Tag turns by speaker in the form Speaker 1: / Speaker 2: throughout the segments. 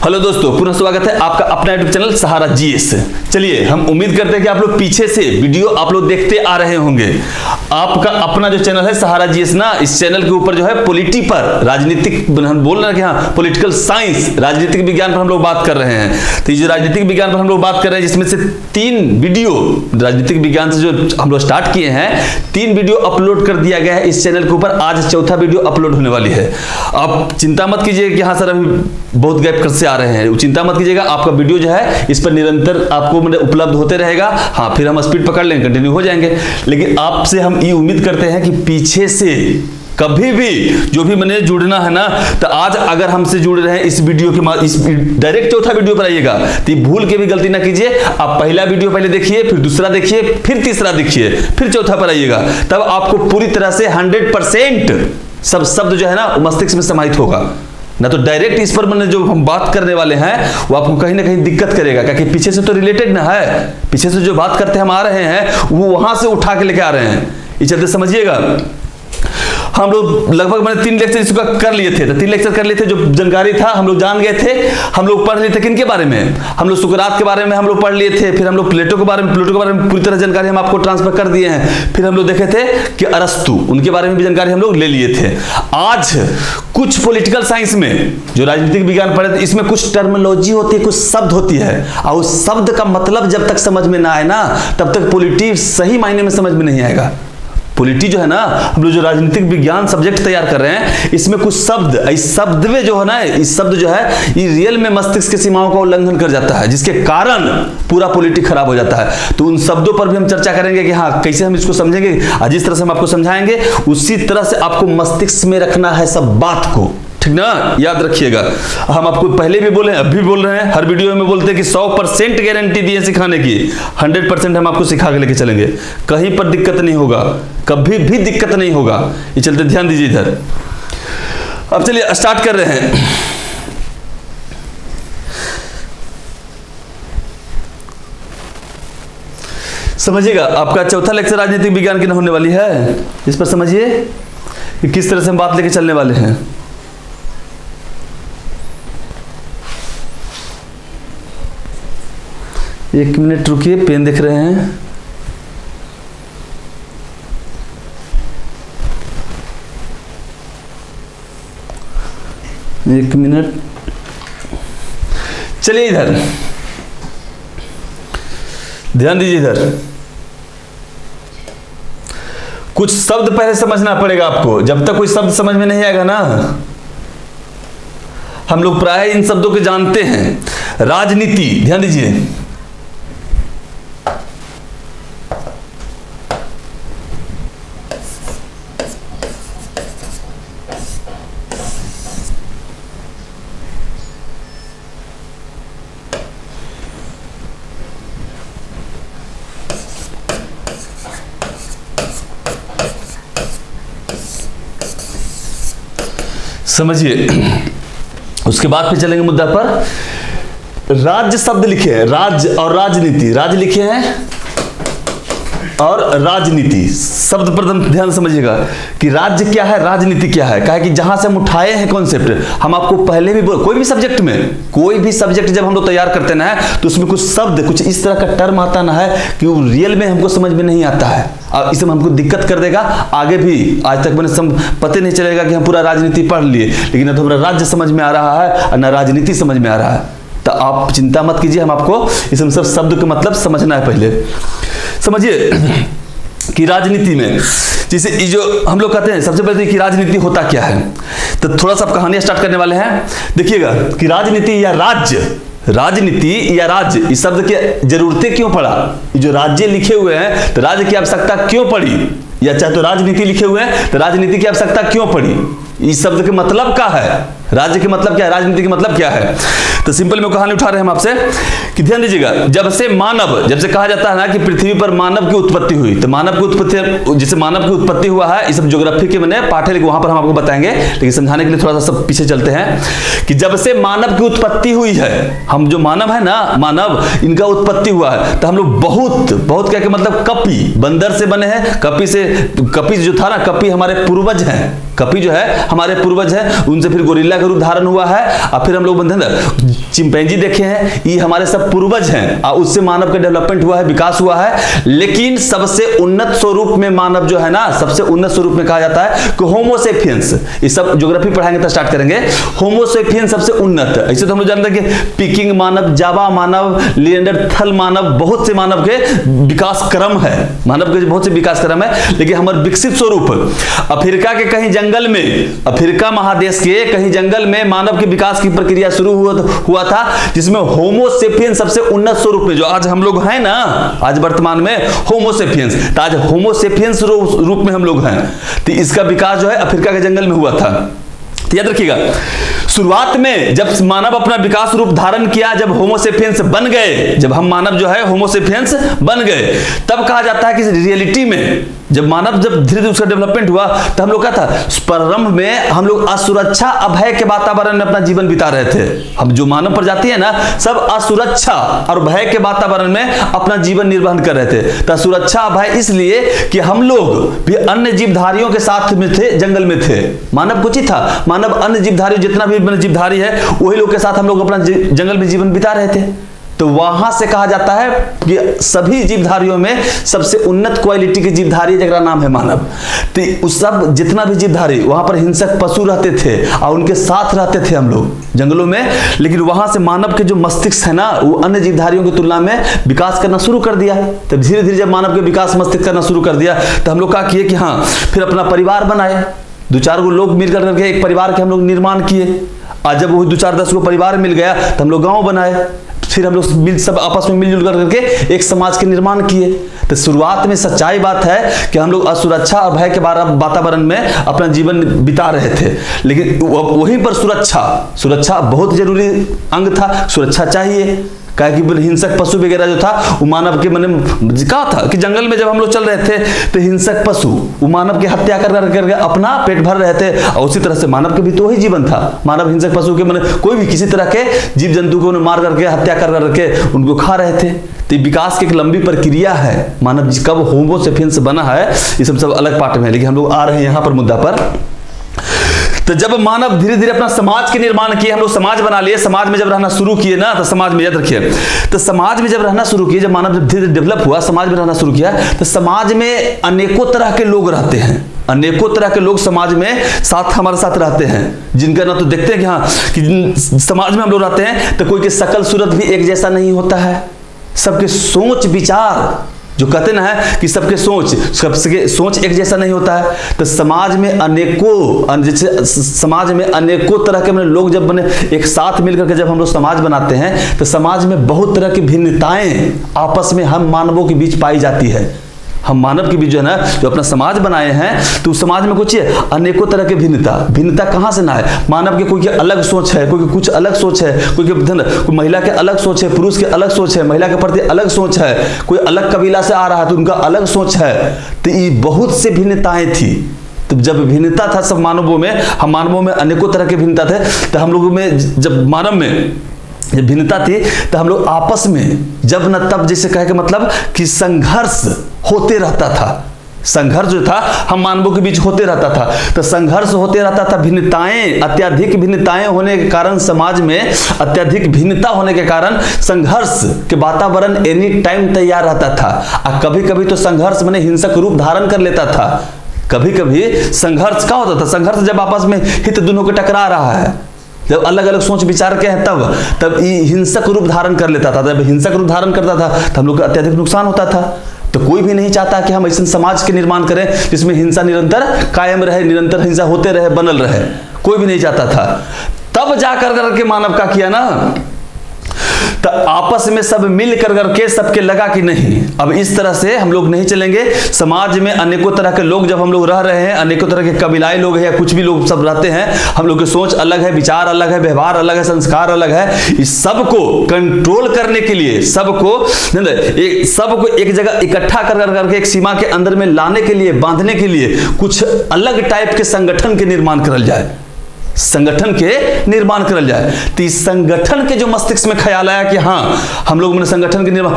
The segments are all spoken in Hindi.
Speaker 1: हेलो दोस्तों, पुनः स्वागत है आपका अपना यूट्यूब चैनल सहारा जीएस। चलिए, हम उम्मीद करते हैं कि आप लोग पीछे से वीडियो आप लोग देखते आ रहे होंगे। आपका अपना जो चैनल है सहारा जीएस ना, इस चैनल के ऊपर जो है पॉलिटी पर, राजनीतिक, हम बोल रहे हैं कि हाँ पॉलिटिकल साइंस, राजनीतिक विज्ञान पर हम लोग बात कर रहे हैं। तो ये जो राजनीतिक विज्ञान पर हम लोग बात कर रहे हैं, जिसमें से 3 वीडियो राजनीतिक विज्ञान से जो हम लोग स्टार्ट किए हैं, 3 वीडियो अपलोड कर दिया गया है इस चैनल के ऊपर। आज चौथा वीडियो अपलोड होने वाली है। आप चिंता मत कीजिए कि हाँ सर अभी बहुत गैप से आ रहे हैं, चिंता मत कीजिएगा। आपका वीडियो जो है इस पर निरंतर आपको उपलब्ध होते रहेगा। हाँ, फिर हम स्पीड पकड़ लेंगे, कंटिन्यू हो जाएंगे। लेकिन आपसे हम ये उम्मीद करते हैं कि पीछे से कभी भी जो भी मैंने जुड़ना है ना, तो आज अगर हमसे जुड़ रहे हैं इस वीडियो के इस डायरेक्ट चौथा वीडियो पर आइएगा, तो भूल के भी गलती ना कीजिए। आप पहला वीडियो पहले देखिए, फिर दूसरा देखिए, फिर तीसरा देखिए, फिर चौथा पर आइएगा। तब आपको पूरी तरह से 100% सब शब्द जो है ना मस्तिष्क में समाहित होगा। ना तो डायरेक्ट इस पर मैंने जो हम बात करने वाले हैं वो आपको कहीं ना कहीं दिक्कत करेगा, क्योंकि पीछे से तो रिलेटेड ना है। पीछे से जो बात करते हम आ रहे हैं वो वहां से उठा के लेके आ रहे हैं। इस चलते समझिएगा, हम लोग लगभग मैंने 3 लेक्चर इसका कर लिए थे। तो 3 लेक्चर कर लिए थे, जो जानकारी था हम लोग जान गए थे। हम लोग पढ़ लिए थे किनके बारे में, हम लोग सुकरात के बारे में हम लोग पढ़ लिए थे। फिर हम लोग प्लेटो के बारे में पूरी तरह जानकारी हम आपको ट्रांसफर कर दिए हैं। फिर हम लोग देखे थे कि अरस्तु, उनके बारे में भी जानकारी हम लोग ले लिए थे। आज कुछ पॉलिटिकल साइंस में जो राजनीतिक विज्ञान पढ़े थे, इसमें कुछ टर्मिनोलॉजी होती है, कुछ शब्द होती है, और उस शब्द का मतलब जब तक समझ में ना आए ना, तब तक पॉलिटी सही मायने में समझ में नहीं आएगा। पॉलिटी जो है ना, हम लोग जो राजनीतिक विज्ञान सब्जेक्ट तैयार कर रहे हैं, इसमें कुछ शब्द, इस शब्द में जो है ना, इस शब्द जो है ये रियल में मस्तिष्क की सीमाओं का उल्लंघन कर जाता है, जिसके कारण पूरा पॉलिटी खराब हो जाता है। तो उन शब्दों पर भी हम चर्चा करेंगे कि हाँ कैसे हम इसको समझेंगे। जिस तरह से हम आपको समझाएंगे उसी तरह से आपको मस्तिष्क में रखना है सब बात को, ठीक ना, याद रखिएगा। हम आपको पहले भी बोले, अब भी बोल रहे हैं, हर वीडियो में बोलते हैं कि 100% गारंटी दिए सिखाने की। 100% हम आपको सिखा के लेके चलेंगे, कहीं पर दिक्कत नहीं होगा, कभी भी दिक्कत नहीं होगा। ये चलते ध्यान दीजिए इधर। अब चलिए स्टार्ट कर रहे हैं। समझिएगा, आपका चौथा लेक्चर राजनीतिक विज्ञान की न होने वाली है। इस पर समझिए कि किस तरह से हम बात लेके चलने वाले हैं। एक मिनट रुकिए, पेन देख रहे हैं। एक मिनट, चलिए इधर ध्यान दीजिए। इधर कुछ शब्द पहले समझना पड़ेगा आपको। जब तक कोई शब्द समझ में नहीं आएगा ना, हम लोग प्राय इन शब्दों को जानते हैं। राजनीति, ध्यान दीजिए, समझिए। उसके बाद फिर चलेंगे मुद्दा पर। राज्य शब्द लिखे हैं, राज्य और राजनीति, राज्य लिखे हैं और राजनीति शब्द पर ध्यान समझिएगा कि राज्य क्या है, राजनीति क्या है। कहा कि जहां से हम उठाए हैं कॉन्सेप्ट, हम आपको पहले भी कोई भी सब्जेक्ट में, कोई भी सब्जेक्ट जब हम लोग तैयार करते ना है, तो उसमें कुछ शब्द, कुछ इस तरह का टर्म आता ना है कि वो रियल में हमको समझ में नहीं आता है, और इसमें हमको दिक्कत कर देगा। आगे भी आज तक मैंने पता नहीं चलेगा कि हम पूरा राजनीति पढ़ लिए, लेकिन ना तो हमारा राज्य समझ में आ रहा है और ना राजनीति समझ में आ रहा है। तो आप चिंता मत कीजिए, हम आपको इसमें सब शब्द का मतलब समझना है। पहले समझिए कि राजनीति में जैसे जो हम लोग कहते हैं, सबसे पहले कि राजनीति होता क्या है, तो थोड़ा सा कहानी स्टार्ट करने वाले हैं। देखिएगा कि राजनीति या राज्य, राजनीति या राज्य, इस शब्द की जरूरतें क्यों पड़ा। जो राज्य लिखे हुए हैं तो राज्य की आवश्यकता क्यों पड़ी, या चाहे तो राजनीति लिखे हुए हैं तो राजनीति की आवश्यकता क्यों पड़ी। इस शब्द के मतलब क्या है, राज्य के मतलब क्या है, राजनीति के मतलब क्या है। तो सिंपल में कहानी उठा रहे हैं हम आपसे कि ध्यान दीजिएगा। जब से कहा जाता है ना कि पृथ्वी पर मानव की उत्पत्ति हुई, तो मानव की उत्पत्ति, जिसे मानव की उत्पत्ति हुआ है, इस सब ज्योग्राफी के मैंने पाठ है, लेकिन वहां पर हम आपको बताएंगे। लेकिन समझाने के लिए थोड़ा सा सब पीछे चलते हैं कि जब से मानव की उत्पत्ति हुई है, हम जो मानव है ना, मानव इनका उत्पत्ति हुआ है, तो हम लोग बहुत क्या मतलब कपी, बंदर से बने हैं। कपी जो था ना, कपी हमारे पूर्वज हैं, कपि जो है हमारे पूर्वज हैं, उनसे फिर गोरिल्ला का रूप धारण हुआ है, और फिर हम लोग बंधन चिंपैंजी देखे हैं, ये हमारे सब पूर्वज हैं, और उससे मानव का डेवलपमेंट हुआ है, विकास हुआ है। लेकिन सबसे उन्नत स्वरूप में मानव जो है ना, सबसे उन्नत स्वरूप में कहा जाता है कि होमो सेपियंस। ये सब ज्योग्राफी पढ़ाएंगे तो स्टार्ट करेंगे। होमो सेपियंस सबसे उन्नत। ऐसे तो हम लोग जानते हैं कि पीकिंग मानव, जावा मानव, लिएंडरथल मानव, बहुत से मानव के विकास क्रम है, मानव के बहुत से विकास क्रम है। लेकिन हमारे विकसित स्वरूप अफ्रीका के कहीं जंगल में, अफ्रीका महादेश के कहीं जंगल में मानव के विकास की प्रक्रिया शुरू हुआ था, जिसमें होमो सेपियंस सबसे उन्नत स्वरूप में जो आज हम लोग हैं ना, आज वर्तमान में होमो सेपियंस, तो आज होमो सेपियंस रूप में हम लोग हैं। तो इसका विकास जो है अफ्रीका के जंगल में हुआ था। तो याद रखिएगा, शुरुआत में जब मानव अपना विकास रूप धारण किया, जब होमो सेपियंस बन गए, जब हम मानव जो है होमो सेपियंस बन गए, तब कहा जाता है कि रियलिटी में जब मानव जब धीरे धीरे उसका डेवलपमेंट हुआ, तो हम लोग क्या था, प्रारंभ में हम लोग असुरक्षा अभय के वातावरण में अपना जीवन बिता रहे थे। हम जो मानव प्रजाति है ना, सब असुरक्षा और भय के वातावरण में अपना जीवन निर्वहन कर रहे थे। तो असुरक्षा अभय इसलिए कि हम लोग भी अन्य जीवधारियों के साथ में थे, जंगल में थे। मानव कुछ ही था, मानव अन्य जीवधारी जितना भी जीवधारी है वही लोग के साथ हम लोग अपना जंगल में जीवन बिता रहे थे। तो वहां से कहा जाता है कि सभी जीवधारियों में सबसे उन्नत क्वालिटी के जीवधारी जगह नाम है मानव। तो उस सब जितना भी जीवधारी, वहां पर हिंसक पशु रहते थे और उनके साथ रहते थे हम लोग जंगलों में। लेकिन वहां से मानव के जो मस्तिष्क है ना, वो अन्य जीवधारियों की तुलना में विकास करना शुरू कर दिया। तो धीरे धीरे जब मानव के विकास मस्तिष्क करना शुरू कर दिया, तो हम लोग क्या किए कि हाँ, फिर अपना परिवार बनाए। 2-4 गो लोग मिलकर करके एक परिवार के हम लोग निर्माण किए। आज जब वो 2-4-10 गो परिवार मिल गया, तो हम लोग गांव बनाए। फिर हम लोग सब आपस में मिलजुल करके एक समाज के निर्माण किए। तो शुरुआत में सच्चाई बात है कि हम लोग असुरक्षा और भय के वातावरण में अपना जीवन बिता रहे थे। लेकिन वहीं पर सुरक्षा बहुत जरूरी अंग था, सुरक्षा चाहिए। क्या कि हिंसक पशु वगैरह जो था, वो मानव के मन कहा था कि जंगल में जब हम लोग चल रहे थे, तो हिंसक पशु वो मानव की हत्या कर अपना पेट भर रहे थे। और उसी तरह से मानव के भी तो वही जीवन था। मानव हिंसक पशु के मन कोई भी किसी तरह के जीव जंतु को मार करके, हत्या करके उनको खा रहे थे। तो विकास की एक लंबी प्रक्रिया है। मानव कब होमो सेपियंस बना है, ये सब अलग पार्ट में है। लेकिन हम लोग आ रहे हैं यहाँ पर मुद्दा पर। तो जब मानव धीरे धीरे अपना समाज के निर्माण किए, हम लोग समाज बना लिए, समाज में जब रहना शुरू किए ना, तो समाज में याद रखिए, तो समाज में जब रहना शुरू किए, जब मानव जब धीरे धीरे डेवलप हुआ, समाज में रहना शुरू किया, तो समाज में अनेकों तरह के लोग रहते हैं। अनेकों तरह के लोग समाज में हमारे साथ रहते हैं, जिनका ना तो देखते हैं कि हाँ, कि समाज में हम लोग रहते हैं, तो कोई की शकल सूरत भी एक जैसा नहीं होता है। सबके सोच विचार जो कहते ना है कि सबके सोच एक जैसा नहीं होता है। तो समाज में अनेकों तरह के लोग जब बने, एक साथ मिलकर के जब हम लोग समाज बनाते हैं, तो समाज में बहुत तरह की भिन्नताएं आपस में हम मानवों के बीच पाई जाती है। हम मानव के बीच जो है ना, जो अपना समाज बनाए हैं, तो उस समाज में कुछ है अनेकों तरह के भिन्नता कहाँ से ना है। मानव के कोई की अलग सोच है, कोई की कुछ अलग सोच है, कोई महिला के अलग सोच है, पुरुष के अलग सोच है, महिला के प्रति अलग सोच है, कोई अलग कबीला से आ रहा है तो उनका अलग सोच है। तो ये बहुत से भिन्नताएं थी। तो जब भिन्नता था सब मानवों में, हम मानवों में अनेकों तरह के भिन्नता थे। तो हम लोगों में जब मानव में जब भिन्नता थी, तो हम लोग आपस में जब न तब, जैसे कहे के मतलब कि संघर्ष होते रहता था। संघर्ष जो था हम मानवों के बीच होते रहता था। तो संघर्ष होते रहता था, भिन्नताएं, अत्यधिक भिन्नताएं होने के कारण, समाज में अत्यधिक भिन्नता होने के कारण संघर्ष के वातावरण एनी टाइम तैयार रहता था। और कभी कभी तो संघर्ष मैंने हिंसक रूप धारण कर लेता था। कभी कभी संघर्ष क्या होता था, संघर्ष जब आपस में हित दोनों के टकरा रहा है, जब अलग अलग सोच विचार के हैं, तब ये हिंसक रूप धारण कर लेता था। जब हिंसक रूप धारण करता था, तो हम लोग का अत्यधिक नुकसान होता था। तो कोई भी नहीं चाहता कि हम ऐसे समाज के निर्माण करें जिसमें हिंसा निरंतर कायम रहे, निरंतर हिंसा होते रहे, बनल रहे, कोई भी नहीं चाहता था। तब जाकर करके मानव का किया ना, तो आपस में सब मिल कर करके सबके लगा कि नहीं, अब इस तरह से हम लोग नहीं चलेंगे। समाज में अनेकों तरह के लोग जब हम लोग रह रहे हैं, अनेकों तरह के कबीलाई लोग हैं या कुछ भी लोग सब रहते हैं, हम लोग की सोच अलग है, विचार अलग है, व्यवहार अलग है, संस्कार अलग है। इस सबको कंट्रोल करने के लिए, सबको एक जगह इकट्ठा कर करके एक सीमा के अंदर में लाने के लिए, बांधने के लिए कुछ अलग टाइप के संगठन के निर्माण करल जाए। संगठन के निर्माण करल जाए। तो इस संगठन के जो मस्तिष्क में ख्याल आया कि हाँ हम लोग मैंने संगठन के निर्माण,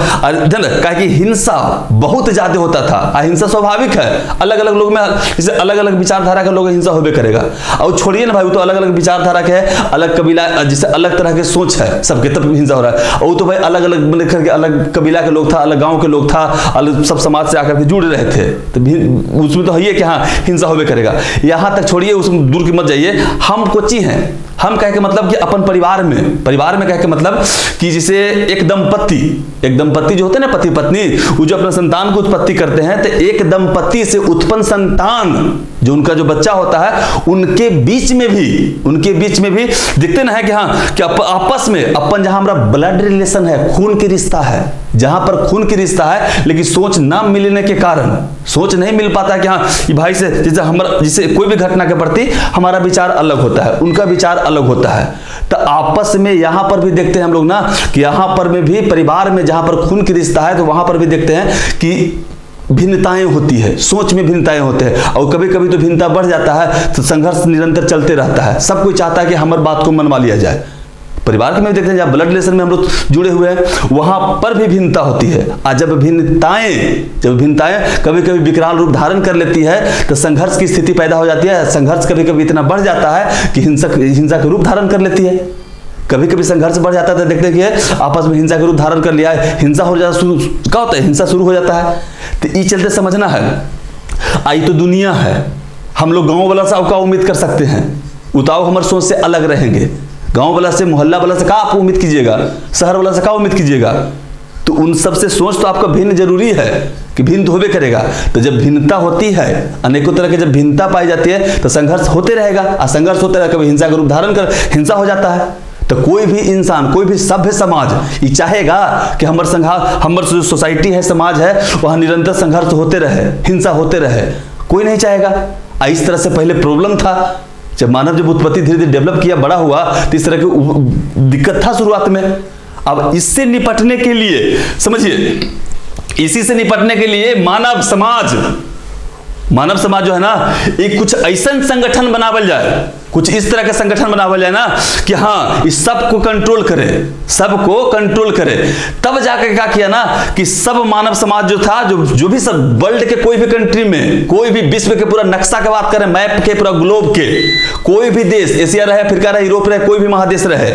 Speaker 1: कहा कि हिंसा बहुत ज्यादा होता था। अहिंसा स्वाभाविक है, अलग अलग लोग में जैसे अलग अलग विचारधारा के लोग हिंसा होबे करेगा। और छोड़िए ना भाई, वो तो अलग अलग विचारधारा के है, अलग कबीला, जैसे अलग तरह के सोच है सबके, तब हिंसा हो रहा है। और वो तो भाई अलग अलग मिल करके अलग कबीला के लोग था, अलग गाँव के लोग था, अलग सब समाज से आकर के जुड़ रहे थे, तो उसमें तो है कि हाँ हिंसा होबे करेगा। यहाँ तक छोड़िए, उसमें दूर की मत जाइए। हम कोची हैं, हम कह के मतलब कि अपन परिवार में कह के मतलब कि जैसे एक दंपत्ति जो होते हैं ना, पति पत्नी, वो जो अपने संतान को उत्पत्ति करते हैं, तो एक दंपत्ति से उत्पन्न संतान जो उनका जो बच्चा होता है, उनके बीच में भी दिखते ना है कि हाँ कि आपस में अपन जहां हमारा ब्लड रिलेशन है, खून की रिश्ता है, जहां पर खून की रिश्ता है, लेकिन सोच ना मिलने के कारण सोच नहीं मिल पाता कि हाँ ये भाई से जैसे कोई भी घटना के प्रति हमारा विचार अलग होता है, उनका विचार अलग होता है। तो आपस में यहां पर भी देखते हैं हम लोग ना कि यहां पर में भी परिवार में जहां पर खून की रिश्ता है, तो वहां पर भी देखते हैं कि भिन्नताएं होती है, सोच में भिन्नताएं होते हैं। और कभी कभी तो भिन्नता बढ़ जाता है, तो संघर्ष निरंतर चलते रहता है। सब कोई चाहता है कि हमारी बात को मनवा लिया जाए। परिवार के में देखते हैं जब ब्लड रिलेशन में हम लोग जुड़े हुए हैं, वहां पर भी भिन्नता होती है। और जब भिन्नताएं कभी कभी विकराल रूप धारण कर लेती है, तो संघर्ष की स्थिति पैदा हो जाती है। संघर्ष कभी कभी इतना बढ़ जाता है कि हिंसा का रूप धारण कर लेती है। कभी कभी संघर्ष बढ़ जाता है तो देखते हैं कि आपस में हिंसा का रूप धारण कर लिया है, हिंसा हो जाता, क्या होता है, हिंसा शुरू हो जाता है। तो ये चलते समझना है, आई तो दुनिया है, हम लोग गाँव वाला से का उम्मीद कर सकते हैं, उताव हमारे सोच से अलग रहेंगे। गांव वाला से, मोहल्ला वाला से का आप उम्मीद कीजिएगा, शहर वाला से का उम्मीद कीजिएगा। तो उन सब से सोच तो आपका भिन्न जरूरी है कि भिन्न होबे करेगा। तो जब भिन्नता होती है, अनेकों तरह के जब भिन्नता पाई जाती है, तो संघर्ष होते रहेगा। और संघर्ष होते रहेगा, कभी हिंसा का रूप धारण कर हिंसा हो जाता है। तो कोई भी इंसान, कोई भी सभ्य समाज ये चाहेगा कि हमारे जो सोसाइटी है, समाज है, वहां निरंतर संघर्ष होते रहे, हिंसा होते रहे, कोई नहीं चाहेगा। इस तरह से पहले प्रॉब्लम था, जब मानव जब उत्पत्ति धीरे धीरे डेवलप किया, बड़ा हुआ, तो इस तरह की दिक्कत था शुरुआत में। अब इससे निपटने के लिए, समझिए, इसी से निपटने के लिए मानव समाज जो है ना, एक कुछ ऐसा संगठन बनावल जाए, कुछ इस तरह का संगठन बनावल जाए ना कि हाँ इस सबको कंट्रोल करे। तब जाकर क्या किया ना कि सब मानव समाज जो था, जो भी सब वर्ल्ड के कोई भी कंट्री में, कोई भी विश्व के पूरा नक्शा की बात करें, मैप के, पूरा ग्लोब के कोई भी देश, एशिया रहे, अफ्रीका रहे, यूरोप रहे, कोई भी महादेश रहे,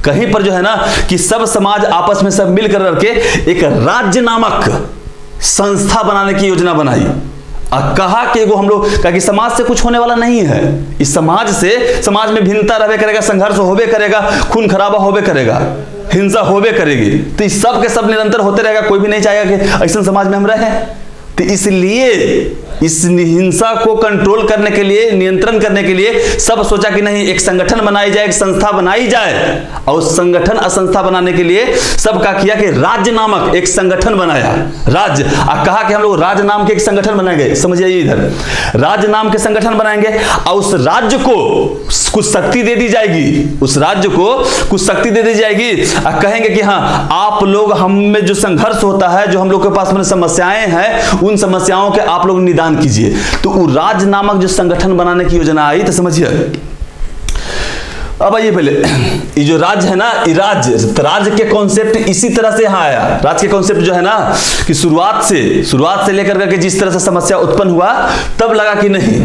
Speaker 1: कहीं पर जो है ना कि सब समाज आपस में सब मिलकर करके एक राज्य नामक संस्था बनाने की योजना बनाई। कहा कि हम लोग कहा कि समाज से कुछ होने वाला नहीं है, इस समाज में भिन्नता रहबे करेगा, संघर्ष होबे करेगा, खून खराबा होबे करेगा, हिंसा होबे करेगी। तो इस सब के सब निरंतर होते रहेगा, कोई भी नहीं चाहेगा कि ऐसे समाज में हम रहें। तो इसलिए इस हिंसा को कंट्रोल करने के लिए, नियंत्रण करने के लिए सब सोचा कि नहीं एक संगठन बनाई जाए, एक संस्था बनाई जाए। और उस संगठन और संस्था बनाने के लिए सब का किया कि राज्य नामक एक संगठन बनाया। राज्य कहा कि हम लोग राज्य नाम के एक संगठन बनाएंगे। समझिए इधर, राज्य नाम के संगठन बनाएंगे और उस राज्य को कुछ शक्ति दे दी जाएगी, और कहेंगे कि हाँ आप लोग, हम में जो संघर्ष होता है, जो हम लोग के पास में समस्याएं हैं, उन समस्याओं के आप लोग निदान कीजिए। तो वो राज्य नामक जो संगठन बनाने की योजना आई, तो समझिए अब आइए पहले ये जो राज्य है ना, ये राज्य के कॉन्सेप्ट इसी तरह से यहाँ आया। राज्य के कॉन्सेप्ट जो है ना कि शुरुआत से लेकर करके जिस तरह से समस्या उत्पन्न हुआ, तब लगा कि नहीं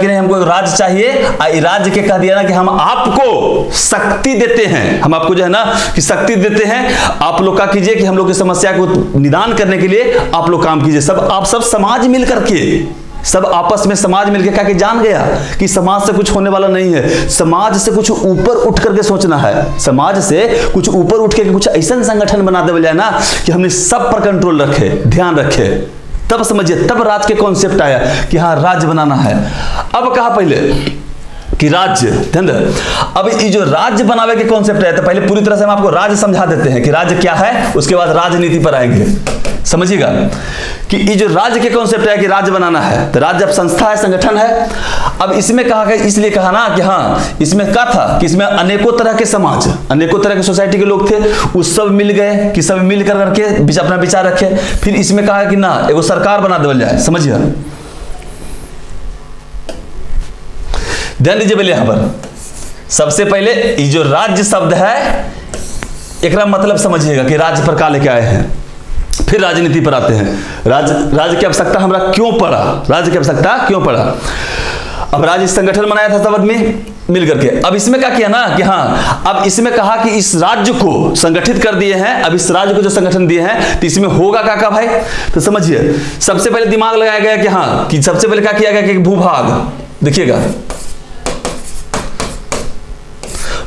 Speaker 1: हमको एक राज्य चाहिए। राज्य के कह दिया ना कि हम आपको शक्ति देते हैं, हम आपको जो है ना कि शक्ति देते हैं, आप लोग क्या कीजिए कि हम लोग की समस्या को निदान करने के लिए आप लोग काम कीजिए। आप सब समाज मिलकर के, सब आपस में समाज मिलकर क्या कि जान गया कि समाज से कुछ होने वाला नहीं है, समाज से कुछ ऊपर उठ करके सोचना है, समाज से कुछ ऊपर उठ के कुछ ऐसा संगठन बना दे जाए ना कि हमने सब पर कंट्रोल रखे, ध्यान रखे। तब समझिए, तब राज्य के कॉन्सेप्ट आया कि हाँ राज्य बनाना है। अब कहा पहले कि राज्य, ध्यान। अब ये जो राज्य बनावे के कॉन्सेप्ट है, तो पहले पूरी तरह से हम आपको राज्य समझा देते हैं कि राज्य क्या है, उसके बाद राजनीति पर आएंगे। समझिएगा कि ये जो राज्य के कॉन्सेप्ट है कि राज्य बनाना है, तो राज्य अब संस्था है, संगठन है। अब इसमें कहा गया, इसलिए कहा ना कि हाँ इसमें क्या था कि इसमें अनेकों तरह के समाज, अनेकों तरह के सोसाइटी के लोग थे, उस सब मिल गए कि सब मिल करके अपना विचार रखे। फिर इसमें कहा कि ना एगो सरकार बना देवल जाए। समझिए, ध्यान दीजिए पहले यहाँ पर सबसे पहले ये जो राज्य शब्द है एकरा मतलब समझिएगा कि राज्य पर का लेके आए हैं, फिर राजनीति पर आते हैं। राज्य की आवश्यकता हमरा क्यों पड़ा, राज्य की आवश्यकता क्यों पड़ा। अब राज्य संगठन बनाया था सब आदमी मिल करके। अब इसमें क्या किया ना कि हाँ, अब इसमें कहा कि इस राज्य को संगठित कर दिए हैं। अब इस राज्य को जो संगठन दिए हैं तो इसमें होगा क्या भाई, तो समझिए सबसे पहले दिमाग लगाया गया कि हाँ, कि सबसे पहले क्या किया गया कि भूभाग, देखिएगा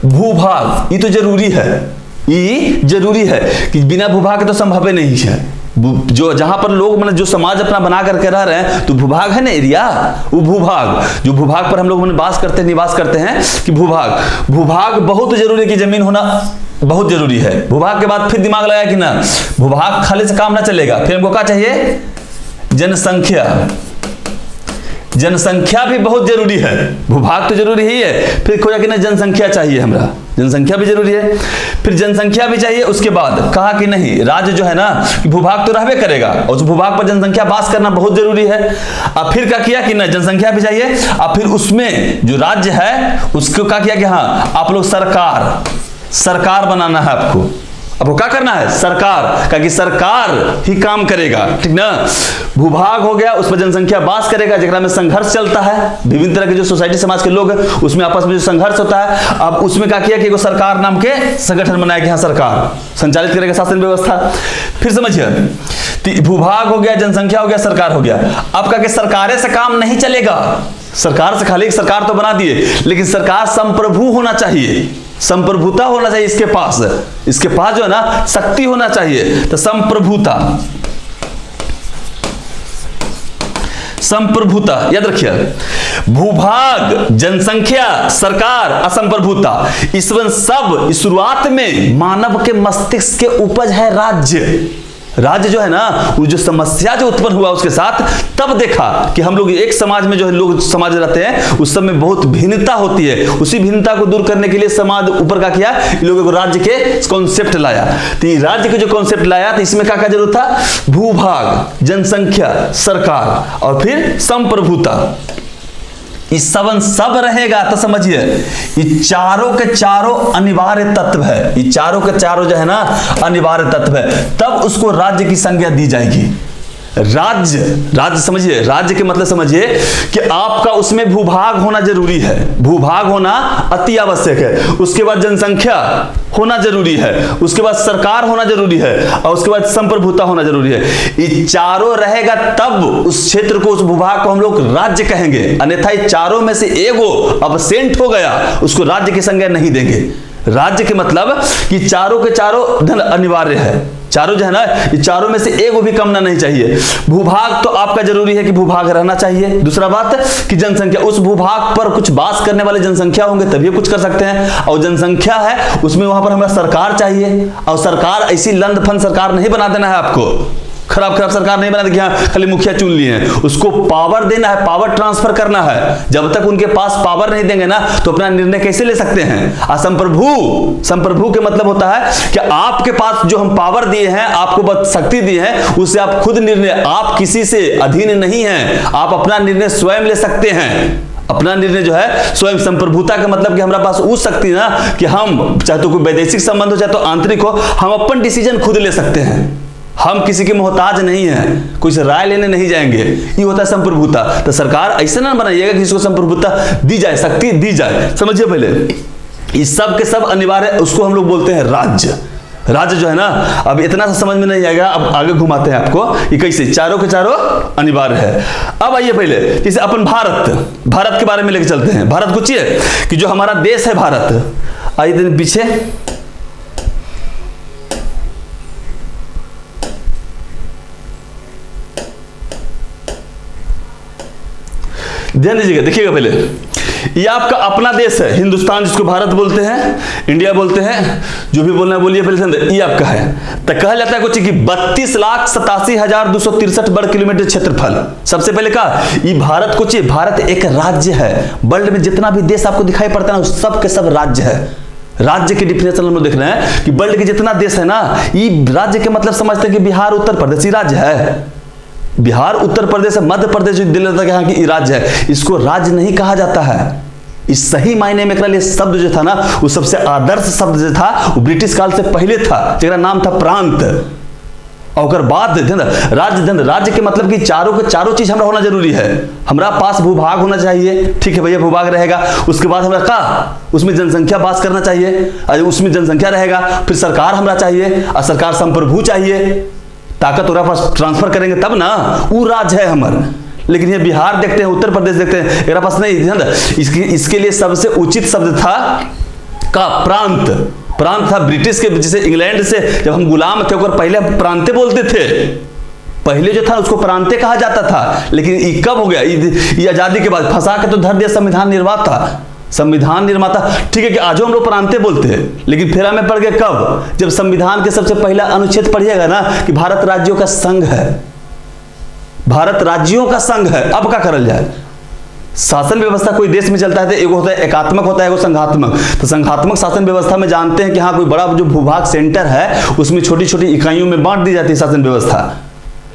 Speaker 1: भूभाग ये तो जरूरी है, ये जरूरी है कि बिना भूभाग के तो संभव नहीं है। जो जहां पर लोग मतलब जो समाज अपना बना करके रह रहे हैं तो भूभाग है ना एरिया, वो भूभाग जो भूभाग पर हम लोग निवास करते हैं कि भूभाग बहुत जरूरी है कि जमीन होना बहुत जरूरी है। भूभाग के बाद फिर दिमाग लगाया कि ना भूभाग खाली से काम ना चलेगा, फिर हमको क्या चाहिए, जनसंख्या भी बहुत जरूरी है। भूभाग तो जरूरी ही है, फिर खोजा कि ना जनसंख्या चाहिए, हमरा जनसंख्या भी जरूरी है, फिर जनसंख्या भी चाहिए। उसके बाद कहा कि नहीं राज्य जो है ना कि भूभाग तो रहबे करेगा और उस भूभाग पर जनसंख्या वास करना बहुत जरूरी है। अब फिर क्या किया कि ना जनसंख्या भी चाहिए। अब फिर उसमें जो राज्य है उसको क्या किया कि हाँ आप लोग सरकार बनाना है आपको। अब वो क्या करना है, सरकार का, कि सरकार ही काम करेगा, ठीक ना। भूभाग हो गया, उस पर जनसंख्या वास करेगा, जेकरा में संघर्ष चलता है, विभिन्न तरह के जो सोसाइटी समाज के लोग हैं उसमें आपस में जो संघर्ष होता है। अब उसमें क्या किया कि वो सरकार नाम के संगठन बनाया कि हाँ सरकार संचालित करेगा शासन व्यवस्था। फिर समझिए भूभाग हो गया, जनसंख्या हो गया, सरकार हो गया। अब क्या कि सरकारें से काम नहीं चलेगा, सरकार से खाली सरकार तो बना दिए, लेकिन सरकार संप्रभु होना चाहिए, संप्रभुता होना चाहिए इसके पास जो है ना शक्ति होना चाहिए। तो संप्रभुता याद रखिए, भूभाग, जनसंख्या, सरकार, असंप्रभुता, इसमें सब शुरुआत में मानव के मस्तिष्क के उपज है राज्य जो है ना, वो जो समस्या जो उत्पन्न हुआ उसके साथ तब देखा कि हम लोग एक समाज में जो है लोग समाज रहते हैं उस सब में बहुत भिन्नता होती है। उसी भिन्नता को दूर करने के लिए समाज ऊपर का किया, इन लोगों को राज्य के कॉन्सेप्ट लाया। तो राज्य के जो कॉन्सेप्ट लाया तो इसमें क्या जरूरत था, भूभाग, जनसंख्या, सरकार और फिर संप्रभुता। इस सब रहेगा तो समझिए ये चारों के चारों अनिवार्य तत्व है, ये चारों के चारों जो है ना अनिवार्य तत्व है, तब उसको राज्य की संज्ञा दी जाएगी। राज्य समझिए, राज्य के मतलब समझिए कि आपका उसमें भूभाग होना जरूरी है, भूभाग होना अति आवश्यक है। उसके बाद जनसंख्या होना जरूरी है, उसके बाद सरकार होना जरूरी है और उसके बाद संप्रभुता होना जरूरी है। ये चारों रहेगा तब उस क्षेत्र को, उस भूभाग को हम लोग राज्य कहेंगे। अन्यथा ये चारों में से एगो अब्सेंट हो गया उसको राज्य की संज्ञा नहीं देंगे। राज्य के मतलब कि चारों के चारों धन अनिवार्य है, चारों जो है ना ये चारों में से एक भी कम ना नहीं चाहिए। भूभाग तो आपका जरूरी है कि भूभाग रहना चाहिए। दूसरा बात कि जनसंख्या, उस भूभाग पर कुछ वास करने वाले जनसंख्या होंगे तभी कुछ कर सकते हैं, और जनसंख्या है उसमें वहां पर हमें सरकार चाहिए। और सरकार ऐसी लंद फंद सरकार नहीं बना देना है आपको, खराब सरकार नहीं बना दी कि हाँ खाली मुखिया चुन लिए हैं, उसको पावर देना है, पावर ट्रांसफर करना है। जब तक उनके पास पावर नहीं देंगे ना तो अपना निर्णय कैसे ले सकते हैं। संप्रभु के मतलब होता है कि आपके पास जो हम पावर दिए हैं, आपको बस शक्ति दी है, उससे आप खुद निर्णय, आप किसी से अधीन नहीं हैं, आप अपना निर्णय स्वयं ले सकते हैं। अपना निर्णय जो है स्वयं। संप्रभुता का मतलब कि हमारे पास उस शक्ति ना कि हम चाहे तो कोई वैदेशिक संबंध हो चाहे तो आंतरिक हो, हम अपन डिसीजन खुद ले सकते हैं, हम किसी के मोहताज नहीं हैं, कोई से राय लेने नहीं जाएंगे। ये होता है संप्रभुता। तो सरकार ऐसा ना बनाइएगा कि इसको संप्रभुता दी जाए, शक्ति दी जाए। समझिए पहले इस सब के सब अनिवार्य, उसको हम लोग बोलते हैं राज्य जो है ना। अब इतना सा समझ में नहीं आएगा, अब आगे घुमाते हैं आपको कि कैसे चारों के चारों अनिवार्य है। अब आइए पहले जैसे अपन भारत के बारे में लेके चलते हैं। भारत कुछ है कि जो हमारा देश है भारत, आइए दिन पीछे ध्यान दीजिएगा, देखिएगा पहले ये आपका अपना देश है हिंदुस्तान, जिसको भारत बोलते हैं, इंडिया बोलते हैं, जो भी बोलना है बोलिए पहले। ये आपका है तो कहा जाता है कुछ कि 32,87,263 वर्ग किलोमीटर क्षेत्रफल। सबसे पहले कहा ये भारत कुछ, भारत एक राज्य है। वर्ल्ड में जितना भी देश आपको दिखाई पड़ता है ना सब के सब राज्य है। राज्य की डिफिनेशन हम लोग देख रहे हैं कि वर्ल्ड के जितना देश है ना, ये राज्य के मतलब समझते हैं कि बिहार उत्तर प्रदेश राज्य है, बिहार उत्तर प्रदेश मध्य प्रदेश दिल्ली तक यहाँ की राज्य है। इसको राज्य नहीं कहा जाता है, इस सही मायने में लिए शब्द जो था ना, वो सबसे आदर्श शब्द जो था वो ब्रिटिश काल से पहले था, जेकरा नाम था प्रांत। और बाद राज्य, राज्य के मतलब कि चारों के चारों चीज हमरा होना जरूरी है। हमरा पास भूभाग होना चाहिए, ठीक है भैया, भूभाग रहेगा। उसके बाद हमरा का उसमें जनसंख्या वास करना चाहिए, उसमें जनसंख्या रहेगा। फिर सरकार हमरा चाहिए, और सरकार संप्रभु चाहिए, ताकत ओकरा पास ट्रांसफर करेंगे तब ना वो राज्य है हमर। लेकिन ये बिहार देखते हैं, उत्तर प्रदेश देखते हैं, एकरा पास नहीं। इसके लिए सबसे उचित शब्द था का प्रांत। प्रांत था ब्रिटिश के, जैसे इंग्लैंड से जब हम गुलाम थे और पहले हम प्रांते बोलते थे, पहले जो था उसको प्रांते कहा जाता था। लेकिन ये कब हो गया, ये आजादी के बाद फंसा के तो धर दिया संविधान निर्माता। संविधान निर्माता ठीक है कि आज हम लोग प्रांते बोलते हैं, लेकिन फेरा में पड़ गए कब, जब संविधान के सबसे पहला अनुच्छेद पढ़िएगा ना कि भारत राज्यों का संघ है, भारत राज्यों का संघ है। अब क्या करल जाए, शासन व्यवस्था कोई देश में चलता है तो एगो होता है एकात्मक, होता है एगो संघात्मक। तो संघात्मक शासन व्यवस्था में जानते हैं कि हाँ कोई बड़ा जो भूभाग सेंटर है उसमें छोटी छोटी इकाइयों में बांट दी जाती है शासन व्यवस्था।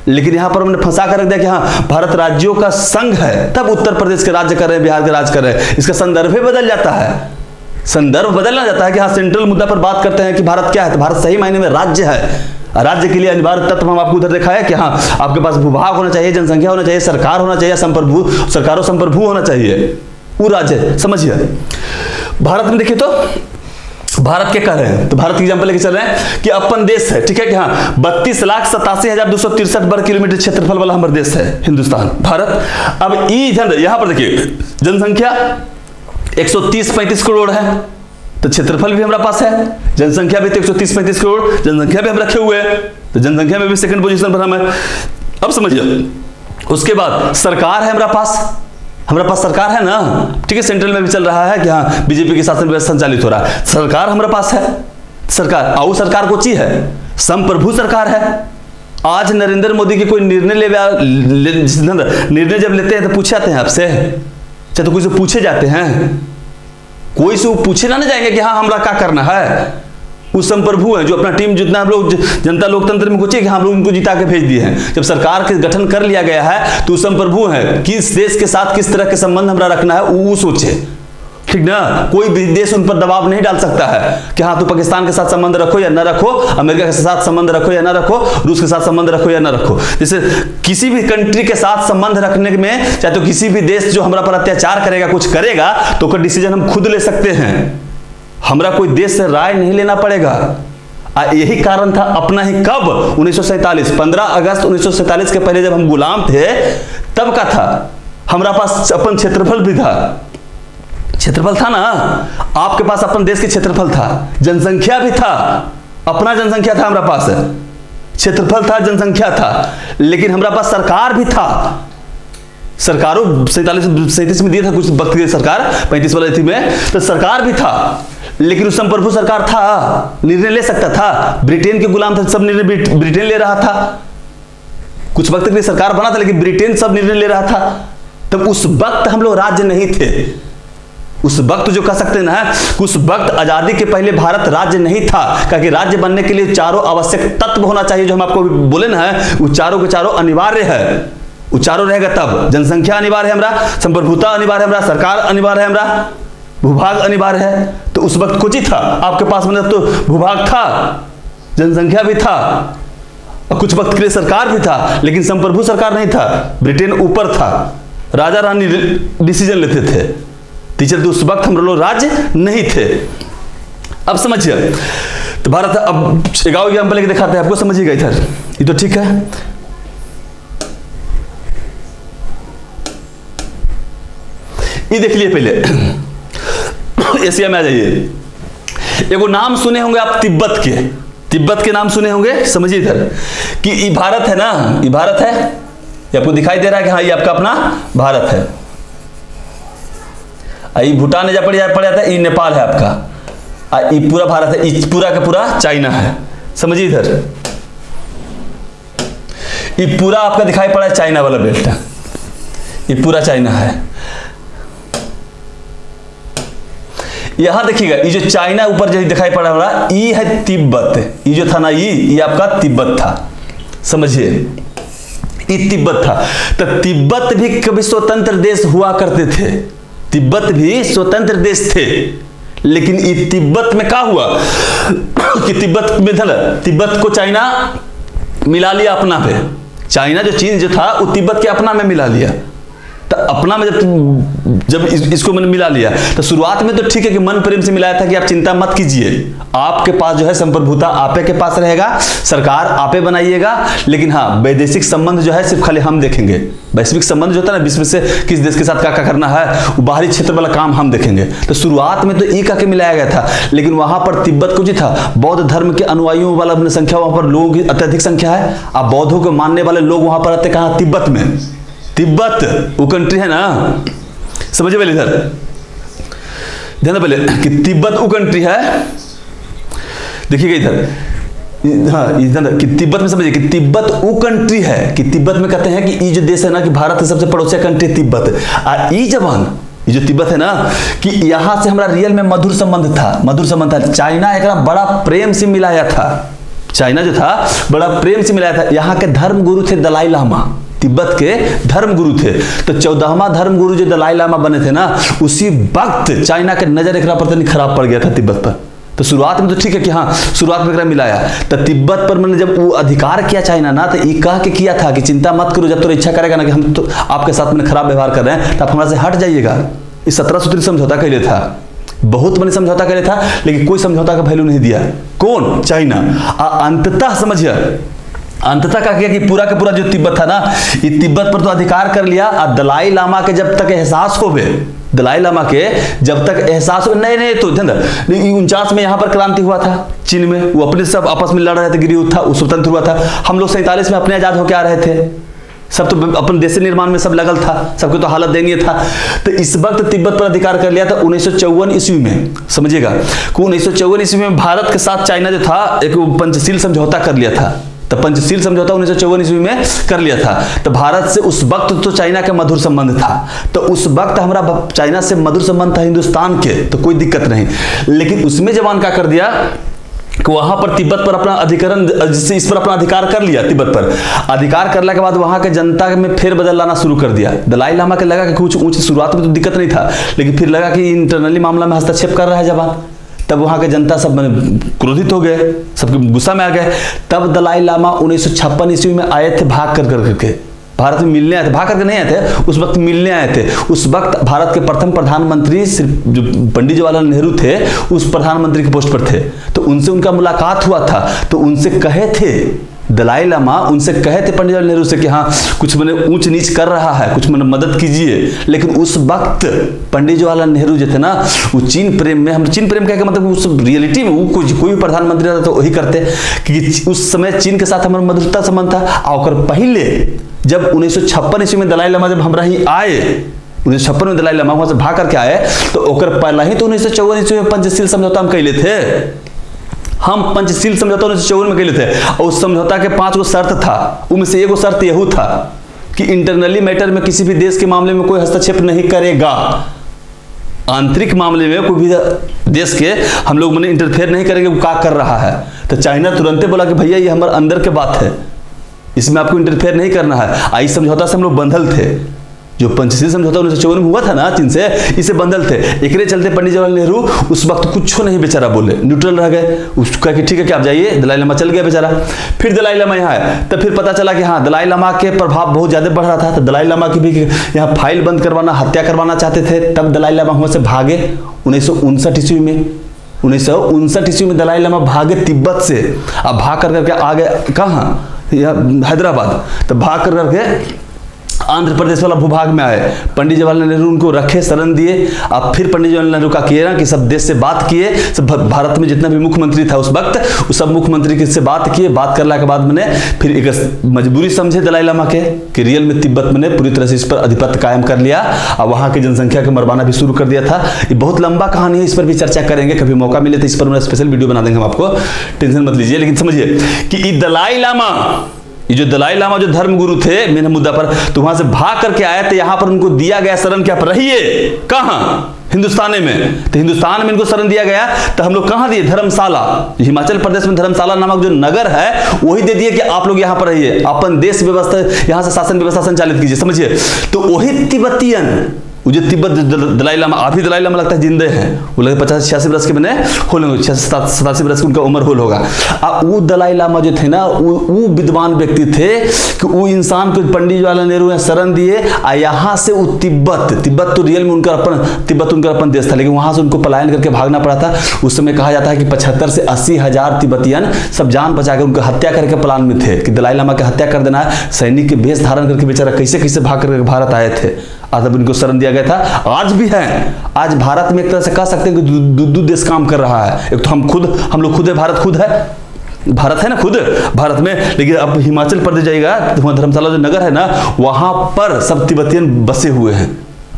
Speaker 1: लेकिन यहाँ पर हमने फंसा कर रख दिया कि हाँ भारत राज्यों का संघ है, तब उत्तर प्रदेश के राज्य कर रहे हैं, बिहार के राज्य कर रहे हैं। इसका संदर्भ ही बदल जाता है, संदर्भ बदलना जाता है कि हाँ सेंट्रल मुद्दा पर बात करते हैं कि भारत क्या है, तो भारत सही मायने में राज्य है। राज्य के लिए अनिवार्य तत्व हम आपको उधर दिखाया कि हाँ आपके पास भूभाग होना चाहिए, जनसंख्या होना चाहिए, सरकार होना चाहिए, संप्रभु, सरकारों संप्रभु होना चाहिए, वो राज्य। समझिए भारत में देखिए तो भारत के कह रहे हैं, तो भारत की एग्जांपल लेके चल रहे हैं कि अपन देश है, ठीक है कि हाँ 32,87,263 वर्ग किलोमीटर क्षेत्रफल वाला हमारा देश है हिंदुस्तान, भारत। अब यहाँ पर देखिए जनसंख्या 130-35 करोड़ है, तो क्षेत्रफल भी हमारा पास है, जनसंख्या भी तो 130-35 करोड़ जनसंख्या भी हम रखे हुए हैं, तो जनसंख्या में भी सेकंड पोजीशन पर हम है। अब समझिए उसके बाद सरकार है हमारा पास सरकार है ना, ठीक है, सेंट्रल में भी चल रहा है कि हाँ बीजेपी की शासन व्यवस्था संचालित हो रहा है, सरकार हमारे पास है। सरकार आओ सरकार को चाहिए है, संप्रभु सरकार है। आज नरेंद्र मोदी के कोई निर्णय निर्णय जब लेते हैं तो पूछे जाते हैं आपसे, चाहे तो कोई से पूछे जाते हैं, कोई से पूछे ना जाएंगे कि हाँ हमरा क्या करना है। वो संप्रभु है जो अपना टीम जितना हम लोग जनता लोकतंत्र में पूछे कि हम लोग उनको जिता के भेज दिए हैं। जब सरकार के गठन कर लिया गया है तो संप्रभु है, किस देश के साथ किस तरह के संबंध हमरा रखना है वो सोचे, ठीक ना। कोई भी देश उन पर दबाव नहीं डाल सकता है कि हाँ तो पाकिस्तान के साथ संबंध रखो या ना रखो, अमेरिका के साथ संबंध रखो या ना रखो, रूस के साथ संबंध रखो या ना रखो। जैसे किसी भी कंट्री के साथ संबंध रखने में, चाहे तो किसी भी देश जो हमारा पर अत्याचार करेगा, कुछ करेगा, तो उसका डिसीजन हम खुद ले सकते हैं, हमरा कोई देश से राय नहीं लेना पड़ेगा। यही कारण था अपना ही कब 1947 15 अगस्त 1947 के पहले जब हम गुलाम थे तब का था, हमारा पास अपन क्षेत्रफल भी था, क्षेत्रफल था ना, आपके पास अपन देश के क्षेत्रफल था, जनसंख्या भी था, अपना जनसंख्या था हमारा पास, क्षेत्रफल था, जनसंख्या था, लेकिन हमारा पास सरकार भी था। सरकारों 47-37 में दिया था कुछ वक्त की सरकार, 35 वाली थी में, तो सरकार भी था, लेकिन उस संप्रभु सरकार था, निर्णय ले सकता था। ब्रिटेन के गुलाम थे, सब निर्णय ब्रिटेन ले रहा था, कुछ वक्त के लिए सरकार बना था लेकिन ब्रिटेन सब निर्णय ले रहा था। तब उस वक्त हम लोग राज्य नहीं थे, उस वक्त जो कह सकते हैं ना, उस वक्त आजादी के पहले भारत राज्य नहीं था, क्योंकि राज्य बनने के लिए चारों आवश्यक तत्व होना चाहिए जो हम आपको बोले ना, वो चारों के चारों अनिवार्य है, वो चारों रहेगा तब जनसंख्या अनिवार्य है हमरा, संप्रभुता अनिवार्य है हमरा, सरकार अनिवार्य है हमरा, भूभाग अनिवार्य है। तो उस वक्त कुछ ही था आपके पास, मतलब तो भूभाग था, जनसंख्या भी था, और कुछ वक्त के लिए सरकार भी था, लेकिन संप्रभु सरकार नहीं था, ब्रिटेन ऊपर था, राजा रानी डिसीजन लेते थे, टीचर तो उस वक्त हम लोग राज्य नहीं थे। अब समझिए तो भारत, अब एक एग्जाम्पल लेके दिखाते हैं आपको, समझिएगा इधर, ये तो ठीक है। ये देख लिए पहले एशिया में आ जाइए, एगो नाम सुने होंगे आप तिब्बत के, तिब्बत के नाम सुने होंगे, समझिए इधर कि ये भारत है ना, ये भारत है, ये आपको दिखाई दे रहा है कि हाँ ये आपका अपना भारत है, ये भूटान जा पड़ जाता है, ये नेपाल है आपका, ये पूरा भारत है, ये पूरा का पूरा चाइना है, समझिए इधर, ये पूरा आपका दिखाई पड़ा है चाइना वाला बेल्ट, ये पूरा चाइना है। यहां देखिएगा ये जो चाइना ऊपर जो दिखाई पड़ा रहा, ये है तिब्बत, ये जो था ना ये आपका तिब्बत था, समझिए ये तिब्बत था। तो तिब्बत भी कभी स्वतंत्र देश हुआ करते थे, तिब्बत भी स्वतंत्र देश थे, लेकिन ये तिब्बत में क्या हुआ कि तिब्बत को चाइना मिला लिया अपना पे। चाइना जो चीन जो था वो तिब्बत के अपना में मिला लिया। तो अपना में जब इसको मैंने मिला लिया तो शुरुआत में तो ठीक है कि मन प्रेम से मिलाया था कि आप चिंता मत कीजिए, आपके पास जो है संप्रभुता आपे के पास रहेगा, सरकार आपे बनाइएगा, लेकिन हाँ वैदेशिक संबंध जो है सिर्फ खाली हम देखेंगे। वैश्विक संबंध जो होता है ना, विश्व से किस देश के साथ क्या क्या करना है, वो बाहरी क्षेत्र वाला काम हम देखेंगे। तो शुरुआत में तो ई का के मिलाया गया था, लेकिन वहां पर तिब्बत को जो था बौद्ध धर्म के अनुयायियों वाला संख्या, वहां पर लोगों की अत्यधिक संख्या है। अब बौद्धों को मानने वाले लोग वहां पर रहते कहाँ, तिब्बत में। तिब्बत वो कंट्री है ना, समझिए पहले इधर ध्यान पहले कि तिब्बत वो कंट्री है, देखिएगा इधर, हाँ इधर कि तिब्बत में समझिए कि तिब्बत वो कंट्री है कि तिब्बत में कहते हैं कि ये जो देश है ना कि भारत के सबसे पड़ोसी कंट्री तिब्बत। और ये जवान ये जो तिब्बत है ना कि यहां से हमारा रियल में मधुर संबंध था। चाइना एक बड़ा प्रेम से मिलाया था, चाइना जो था बड़ा प्रेम से मिलाया था। यहाँ के धर्म गुरु थे दलाई लामा, तिब्बत के धर्म गुरु थे। तो 14वां धर्म गुरु जो दलाई लामा बने थे ना, उसी वक्त चाइना के नजर एक पर खराब पड़ गया था तिब्बत पर। तो शुरुआत में तो ठीक है कि हाँ शुरुआत में मिलाया, तो तिब्बत पर मैंने जब वो अधिकार किया चाइना ना, तो ये कह के किया था कि चिंता मत करो, जब तो इच्छा करेगा ना कि हम तो आपके साथ में खराब व्यवहार कर रहे हैं तो आप हमारे से हट जाइएगा। इस 17 सूत्री समझौता कैले था, बहुत बड़ी समझौता कैले था, लेकिन कोई समझौता का वैल्यू नहीं दिया। कौन, चाइना। अंततः समझिए अंततः क्या किया कि पूरा का पूरा जो तिब्बत था ना, ये तिब्बत पर तो अधिकार कर लिया। और दलाई लामा के जब तक एहसास हो गए, दलाई लामा के जब तक एहसास हो नहीं तो 49 में यहाँ पर क्रांति हुआ था चीन में, वो अपने सब आपस में लड़ रहे थे, गिरयुद्ध था, वो स्वतंत्र हुआ था। हम लोग 47 में अपने आजाद होकर आ रहे थे, सब तो अपन देश निर्माण में सब लगल था, सबको तो हालत दयनीय था। तो इस वक्त तिब्बत पर अधिकार कर लिया था 1954 ईस्वी में। समझिएगा कि 1954 ईस्वी में भारत के साथ चाइना जो था एक पंचशील समझौता कर लिया था। तो पंचशील समझौता 1954 ईस्वी में कर लिया था। तो भारत से उस वक्त तो चाइना का मधुर संबंध था, तो उस वक्त हमारा चाइना से मधुर संबंध था हिंदुस्तान के, तो कोई दिक्कत नहीं। लेकिन उसमें जवान क्या कर दिया कि वहां पर तिब्बत पर अपना अधिकरण, जिससे इस पर अपना अधिकार कर लिया, तिब्बत पर अधिकार करने के बाद वहां के जनता में फेरबदल लाना शुरू कर दिया। दलाई लामा के लगा कि कुछ ऊंच, शुरुआत में तो दिक्कत नहीं था, लेकिन फिर लगा कि इंटरनली मामला में हस्तक्षेप कर रहा है जवान। तब वहां के जनता सब क्रोधित हो गए, सबके गुस्सा में आ गए। तब दलाई लामा 1956 ईस्वी में आए थे भाग कर करके, भारत में मिलने आए थे, भाग करके नहीं आए थे, उस वक्त मिलने आए थे। उस वक्त भारत के प्रथम प्रधानमंत्री जो पंडित जवाहरलाल नेहरू थे, उस प्रधानमंत्री के पोस्ट पर थे। तो उनसे उनका मुलाकात हुआ था, तो उनसे कहे थे दलाई लामा, उनसे कहे थे पंडित जवाहरलाल नेहरू से कि हाँ कुछ मैंने ऊंच नीच कर रहा है, कुछ मैंने मदद कीजिए। लेकिन उस वक्त पंडित जवाहरलाल नेहरू जो थे ना, वो चीन प्रेम में, हम चीन प्रेम कह के मतलब उस रियलिटी में वो कोई भी प्रधानमंत्री रहता तो वही करते, क्योंकि उस समय चीन के साथ हमारा मधुरता संबंध था। और पहले जब 1956 ईस्वी में दलाई लामा जब हमरा ही आए, 1956 में दलाई लामा वहां से भाग करके आए, तो ओकर पहला ही तो 1954 ईस्वी में पंचशील समझौता हम कैले थे। हम पंचशील समझौता 1954 में कैले थे, और उस समझौता के 5 गो शर्त था। उनमें से एगो शर्त यही था कि इंटरनली मैटर में किसी भी देश के मामले में कोई हस्तक्षेप नहीं करेगा। आंतरिक मामले में कोई भी देश के हम लोग मैंने इंटरफेयर नहीं करेंगे वो क्या कर रहा है। तो चाइना तुरंत बोला कि भैया ये हमारे अंदर के बात है, इसमें आपको इंटरफेयर नहीं करना है। आई समझौता से हम लोग बंधल थे, जो पंचशील समझौता 1954 में हुआ था ना चीन से, इसे बंधल थे। एकरे चलते पंडित जवाहरलाल नेहरू उस वक्त कुछ नहीं बेचारा बोले, न्यूट्रल रह गए। उसका कि ठीक है कि आप जाइए, दलाई लामा चल गया बेचारा। फिर दलाई लामा यहाँ आए, तब फिर पता चला कि हाँ दलाई लामा के प्रभाव बहुत ज्यादा बढ़ रहा था। तो दलाई लामा की भी यहाँ फाइल बंद करवाना, हत्या करवाना चाहते थे। तब दलाई लामा वहां से भागे 1959 ईस्वी में। 1959 ईस्वी में दलाई लामा भागे तिब्बत से। अब भाग कर करके आ गए कहाँ, हैदराबाद। तो भाग कर करके आंध्र प्रदेश वाला भूभाग में आए। पंडित जवाहरलाल नेहरू उनको रखे, शरण दिए। अब फिर पंडित जवाहरलाल नेहरू का किए ना कि सब देश से बात किए, सब भारत में जितना भी मुख्यमंत्री था उस वक्त, उस सब मुख्यमंत्री से बात किए। बात करने के बाद मैंने फिर एक मजबूरी समझे दलाई लामा के कि रियल में तिब्बत मैंने पूरी तरह से इस पर अधिपत्य कायम कर लिया और वहां की जनसंख्या को मरवाना भी शुरू कर दिया था। ये बहुत लंबा कहानी है, इस पर भी चर्चा करेंगे, कभी मौका मिले तो इस पर स्पेशल वीडियो बना देंगे हम आपको, टेंशन मत लीजिए। लेकिन समझिए कि दलाई लामा, ये जो दलाई लामा जो धर्म गुरु थे मेन मुद्दा पर, तो वहां से भाग करके आए थे। यहां पर उनको दिया गया शरण क्या पर रहिए, कहां, हिंदुस्तान में। तो हिंदुस्तान में इनको शरण दिया गया। तो हम लोग कहां दिए, धर्मशाला, हिमाचल प्रदेश में धर्मशाला नामक जो नगर है वही दे दिए कि आप लोग यहां पर रहिए, अपन देश व्यवस्था, यहां से शासन व्यवस्था संचालित कीजिए। समझिए, तो वही तिब्बतियन वो जो तिब्बत दलाई लामा, अभी दलाई लामा लगता है जिंदे हैं, वो लगता है 50-86 बरस के बने होंगे, 87 बरस की उनका उम्र होल होगा। वो दलाई लामा जो थे ना, वो विद्वान व्यक्ति थे कि वो इंसान को पंडित जवाहरलाल नेहरू ने शरण दिए, यहाँ से वो तिब्बत तो रियल में उनका अपन देश था, लेकिन वहां से उनको पलायन करके भागना पड़ा था। उस समय कहा जाता है कि 75 से 80 हजार तिब्बतियन सब जान बचाकर उनका हत्या करके प्लान में थे कि दलाई लामा की हत्या कर देना है। सैनिक के वेश धारण करके बेचारा कैसे कैसे भाग करके भारत आए थे, तब इनको शरण दिया गया था। आज भी है, आज भारत में एक तरह से कह सकते हैं कि दो देश काम कर रहा है। एक तो हम लोग खुद है, भारत है ना खुद भारत में, लेकिन अब हिमाचल प्रदेश जाएगा तो धर्मशाला जो नगर है ना, वहां पर सब तिब्बतियन बसे हुए हैं।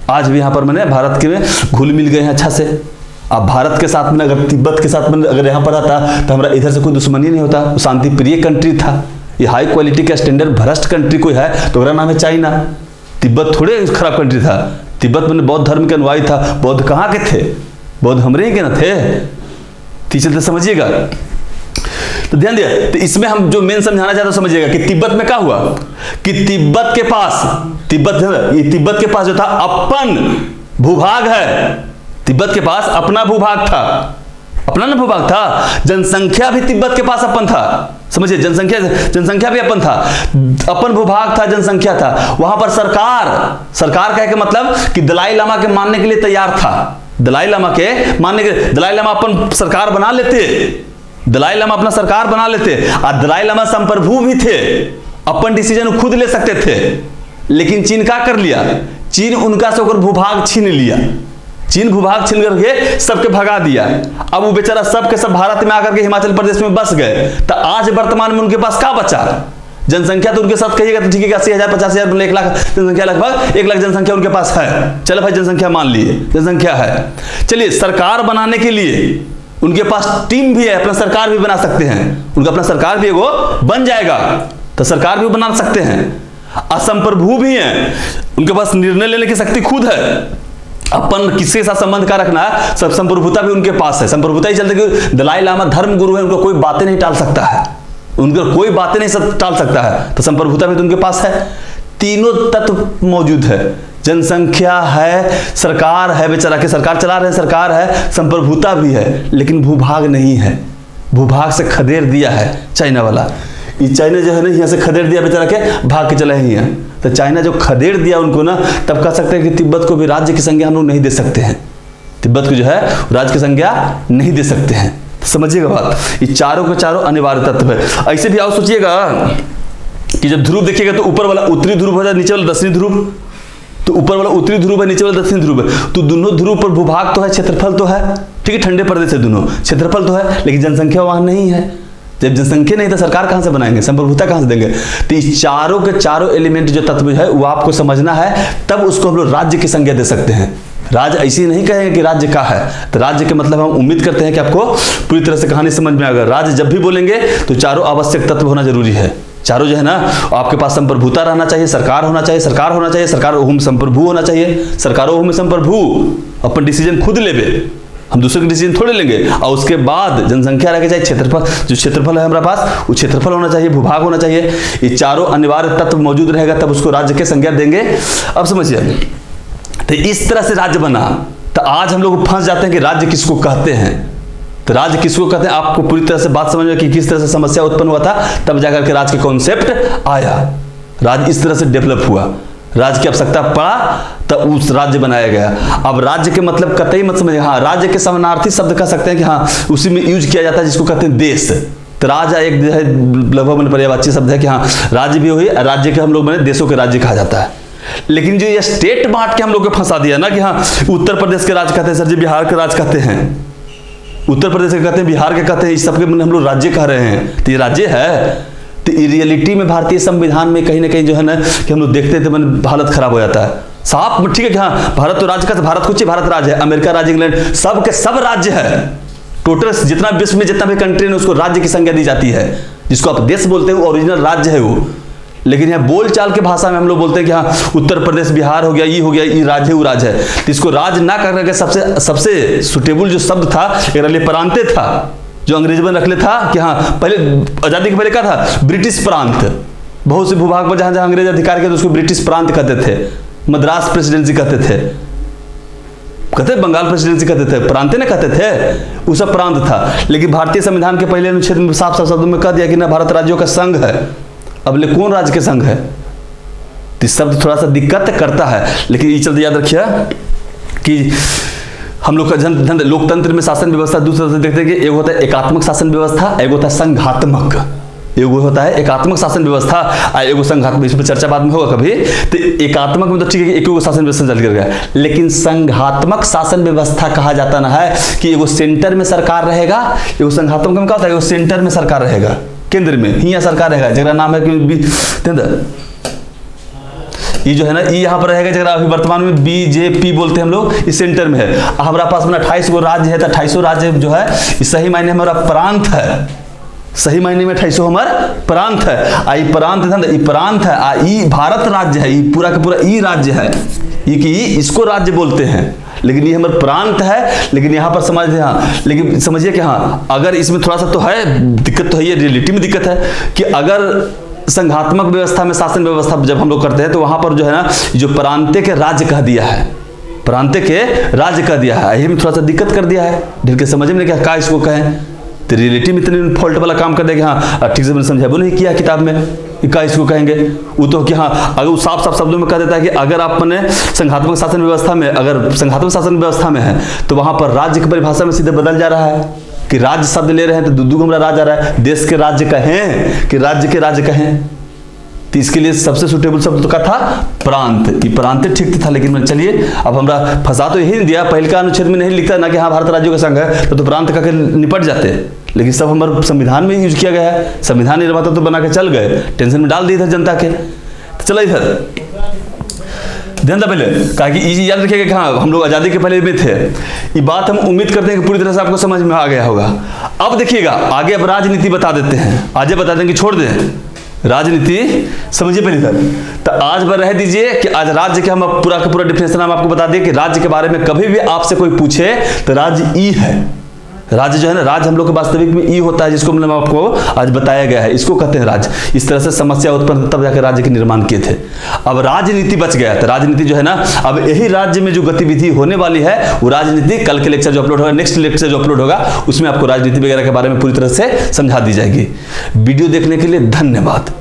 Speaker 1: आज भी यहाँ पर मैंने भारत के में घुल मिल गए हैं अच्छा से। अब भारत के साथ में अगर तिब्बत के साथ में अगर यहाँ पर आता तो हमारा इधर से कोई दुश्मनी नहीं होता, शांति प्रिय कंट्री था। ये हाई क्वालिटी का स्टैंडर्ड भ्रष्ट कंट्री कोई है तो मेरा नाम है चाइना। तिब्बत थोड़े खराब कंट्री था, तिब्बत में बौद्ध धर्म के अनुयायी था। बौद्ध कहाँ के थे? बौद्ध हमरे ही के ना थे। चलते समझिएगा, तो ध्यान दिया। तो इसमें हम जो मेन समझाना चाहते समझिएगा कि तिब्बत में क्या हुआ कि तिब्बत के पास जो था अपन भूभाग है। तिब्बत के पास अपना भूभाग था, अपना ना भूभाग था। जनसंख्या भी तिब्बत के पास अपन था, समझिए, जनसंख्या भी अपन था, अपन भूभाग था, जनसंख्या था। वहां पर सरकार कह के मतलब कि दलाई लामा के मानने के लिए तैयार था। दलाई लामा अपन सरकार बना लेते, दलाई लामा अपना सरकार बना लेते, और दलाई लामा संप्रभु भी थे, अपन डिसीजन खुद ले सकते थे। लेकिन चीन क्या कर लिया? चीन उनका से भूभाग छीन लिया। चीन भूभाग छीन करके सबके भगा दिया। अब वो बेचारा सब के सब भारत में आकर के हिमाचल प्रदेश में बस गए। तो आज वर्तमान में उनके पास क्या बचा? जनसंख्या तो उनके साथ कहिएगा तो ठीक है, 80,000 50,000 1 लाख जनसंख्या, लगभग 1 लाख जनसंख्या उनके पास है। चलो भाई जनसंख्या मान लिए, जनसंख्या है। चलिए, सरकार बनाने के लिए उनके पास टीम भी है, अपना सरकार भी बना सकते हैं। उनका अपना सरकार भी एगो बन जाएगा, तो सरकार भी बना सकते हैं। असंप्रभु भी हैं, उनके पास निर्णय लेने की शक्ति खुद है। अपन किसके साथ संबंध का रखना है, सब संप्रभुता भी उनके पास है। संप्रभुता ही चलते कि दलाई लामा धर्म गुरु है, उनको कोई बातें नहीं टाल सकता है, उनको कोई बातें नहीं टाल सकता है, तो संप्रभुता भी तो उनके पास है। तीनों तत्व मौजूद है, जनसंख्या है, सरकार है, बेचारा के सरकार चला रहे हैं, सरकार है, संप्रभुता भी है, लेकिन भूभाग नहीं है। भूभाग से खदेड़ दिया है चाइना वाला। ये चाइना जो है ना, यहाँ से खदेड़ दिया, बेचारा के भाग के चले हैं यहाँ। तो चाइना जो खदेड़ दिया उनको ना, तब कह सकते हैं कि तिब्बत को भी राज्य की संज्ञा हम लोग नहीं दे सकते हैं। तिब्बत को जो है राज्य की संज्ञा नहीं दे सकते हैं। तो समझिएगा बात, ये चारों के चारों अनिवार्य तत्व है। ऐसे भी आओ सोचिएगा कि जब ध्रुव देखिएगा तो ऊपर वाला उत्तरी ध्रुव हो जाए, नीचे वाला दक्षिणी ध्रुव, तो ऊपर वाला उत्तरी ध्रुव है, नीचे वाला दक्षिणी ध्रुव है। तो दोनों ध्रुव पर भूभाग तो है, क्षेत्रफल तो है, ठीक है, ठंडे प्रदेश है दोनों, क्षेत्रफल तो है, लेकिन जनसंख्या वहां नहीं है। जब जनसंख्या नहीं तो सरकार कहां से बनाएंगे, संप्रभुता कहां से देंगे? तो इस चारों के चारों एलिमेंट जो तत्व है वो आपको समझना है, तब उसको हम लोग राज्य की संज्ञा दे सकते हैं। राज्य ऐसे नहीं कहेंगे कि राज्य का है, तो राज्य के मतलब हम उम्मीद करते हैं कि आपको पूरी तरह से कहानी समझ में आएगा। राज्य जब भी बोलेंगे तो चारों आवश्यक तत्व होना जरूरी है। चारों जो है ना, आपके पास संप्रभुता रहना चाहिए, सरकार होना चाहिए, सरकार ओहम संप्रभु होना चाहिए, सरकारों ओहम संप्रभु, अपन डिसीजन खुद लेवे, हम दूसरे के डिसीजन थोड़े लेंगे। और उसके बाद जनसंख्या रह चाहिए, क्षेत्रफल, जो क्षेत्रफल है हमारे पास वो क्षेत्रफल होना चाहिए, भूभाग होना चाहिए। ये चारों अनिवार्य तत्व मौजूद रहेगा, तब उसको राज्य के संज्ञा देंगे। अब समझिए, तो इस तरह से राज्य बना। तो आज हम लोग फंस जाते हैं कि राज्य किसको कहते हैं। तो राज्य किसको कहते हैं, आपको पूरी तरह से बात समझ में कि किस तरह से समस्या उत्पन्न हुआ था, तब जाकर के राज्य के कॉन्सेप्ट आया। राज्य इस तरह से डेवलप हुआ, राज्य की आवश्यकता पड़ा, तब उस राज्य बनाया गया। अब राज्य के मतलब कतई मत समझिए, हाँ राज्य के समानार्थी शब्द कह सकते हैं कि हाँ उसी में यूज किया जाता है, जिसको कहते हैं देश। तो राज्य एक लगभग मैंने पर्यायवाची शब्द है कि हाँ राज्य भी हुई, राज्य के हम लोग मैंने देशों के राज्य कहा जाता है। लेकिन जो ये स्टेट बांट के हम लोग को फंसा दिया ना कि हाँ उत्तर प्रदेश के राज्य कहते हैं, सर जी बिहार के राज्य कहते हैं, उत्तर प्रदेश के कहते हैं, बिहार के कहते हैं, इस सबके हम लोग राज्य कह रहे हैं। तो ये राज्य है? तो रियलिटी में भारतीय संविधान में कहीं ना कहीं जो है ना कि हम लोग देखते थे, मन हालत खराब हो जाता है। साफ ठीक है कि हाँ भारत तो राज्य का, भारत कुछ भारत राज्य है, अमेरिका राज्य, इंग्लैंड सब के सब राज्य है। टोटल जितना विश्व में जितना भी कंट्री है उसको राज्य की संज्ञा दी जाती है, जिसको आप देश बोलते हैं ओरिजिनल राज्य है वो। लेकिन यहाँ बोल चाल के भाषा में हम लोग बोलते हैं कि हाँ उत्तर प्रदेश, बिहार हो गया, ये राज्य है, वो राज्य है। तो इसको राज्य ना करने के सबसे सुटेबल जो शब्द था प्रांत था, जो अंग्रेज में रख ले था कि हाँ पहले आजादी के पहले क्या था, ब्रिटिश प्रांत। बहुत से भूभाग पर जहां जहां अंग्रेज अधिकार किया तो उसको ब्रिटिश प्रांत कहते थे, मद्रास प्रेसिडेंसी कहते थे। कहते बंगाल प्रेसिडेंसी कहते थे, प्रांत न कहते थे, वो सब प्रांत था। लेकिन भारतीय संविधान के पहले अनुच्छेद में साफ साफ शब्दों में कह दिया कि ना भारत राज्यों का संघ है। अब ले कौन राज्य के संघ है? तो शब्द थोड़ा सा दिक्कत करता है, लेकिन ये चलते याद रखिए कि हम लोग का लोकतंत्र में शासन व्यवस्था दूसरे तरह से देखते हैं कि एक होता है एकात्मक शासन व्यवस्था, एक होता है संघात्मक। एक होता है एकात्मक शासन व्यवस्था और एक संघात्मक, इस पर चर्चा बाद में होगा कभी। तो एकात्मक में तो ठीक है कि एक शासन व्यवस्था चल कर गया, लेकिन संघात्मक शासन व्यवस्था कहा जाता ना है कि एगो सेंटर में सरकार रहेगा। एगो संघात्मक में क्या होता है, एगो सेंटर में सरकार रहेगा, केंद्र में हियां सरकार रहेगा, जगह नाम है कि ये जो है ना, ये यहाँ पर रहेगा जगह अभी वर्तमान में बीजेपी बोलते हैं हम लोग, इस सेंटर में है। हमारा पास में 28 गो राज्य है, तो 28 राज्य जो है सही मायने हमारा प्रांत है, सही मायने में 28 हमारा प्रांत है। आई प्रांत है, ये प्रांत है, आई भारत राज्य है, ये पूरा का पूरा ई राज्य है, ये कि इसको राज्य बोलते हैं, लेकिन ये हमारा प्रांत है। लेकिन यहाँ पर समझते हैं, हाँ, लेकिन समझिए कि हाँ, अगर इसमें थोड़ा सा तो है दिक्कत, तो है, ये रियलिटी में दिक्कत है कि अगर संघात्मक व्यवस्था में शासन व्यवस्था जब हम लोग करते हैं तो वहां पर जो है ना, जो प्रांत के राज्य कह दिया है, प्रांत के राज्य कह दिया है, यही में थोड़ा सा दिक्कत कर दिया है, ढेर के समझ में क्या इसको कहें। तो रियलिटी में इतने फॉल्ट वाला काम कर देगा, हाँ ठीक से मैंने समझा वो नहीं किया किताब में, क्या इसको कहेंगे। वो तो कि हाँ, अगर वो साफ साफ शब्दों में कह देता है कि अगर आपने संघात्मक शासन व्यवस्था में, अगर संघात्मक शासन व्यवस्था में है तो वहां पर राज्य की परिभाषा में सीधे बदल जा रहा है कि राज्य शब्द ले रहे हैं तो दूध हमारा राज्य आ रहा है, देश के राज्य कहें कि राज्य के राज्य कहें। तो इसके लिए सबसे सुटेबल शब्द तो क्या था, प्रांत। ये प्रांत ठीक था, लेकिन चलिए अब हमारा फंसा तो यही नहीं दिया, पहले का अनुच्छेद में नहीं लिखता ना कि हाँ भारत राज्यों का संघ है, तो प्रांत का निपट जाते, लेकिन सब हमारे संविधान में यूज किया गया है, संविधान निर्माता तो बना के चल गए, टेंशन में डाल दिए थे जनता के। तो चलो इधर ध्यान था पहले कहा कि याद रखिएगा कि हाँ हम लोग आज़ादी के पहले में थे। ये बात हम उम्मीद करते हैं कि पूरी तरह से आपको समझ में आ गया होगा। अब देखिएगा आगे, अब राजनीति बता देते हैं, आगे बता देंगे, छोड़ दें राजनीति, समझिए पहले इधर। तो आज पर रह दीजिए कि आज राज्य के हम पूरा का पूरा डिफिनेशन हम आपको बता दें कि राज्य के बारे में कभी भी आपसे कोई पूछे तो राज्य ई है। राज्य जो है ना, राज्य हम लोग के वास्तविक में ई होता है, जिसको मतलब आपको आज बताया गया है, इसको कहते हैं राज्य। इस तरह से समस्या उत्पन्न तब जाकर राज्य के निर्माण किए थे। अब राजनीति बच गया, तो राजनीति जो है ना, अब यही राज्य में जो गतिविधि होने वाली है वो राजनीति कल के लेक्चर जो अपलोड होगा, नेक्स्ट लेक्चर जो अपलोड होगा, उसमें आपको राजनीति वगैरह के बारे में पूरी तरह से समझा दी जाएगी। वीडियो देखने के लिए धन्यवाद।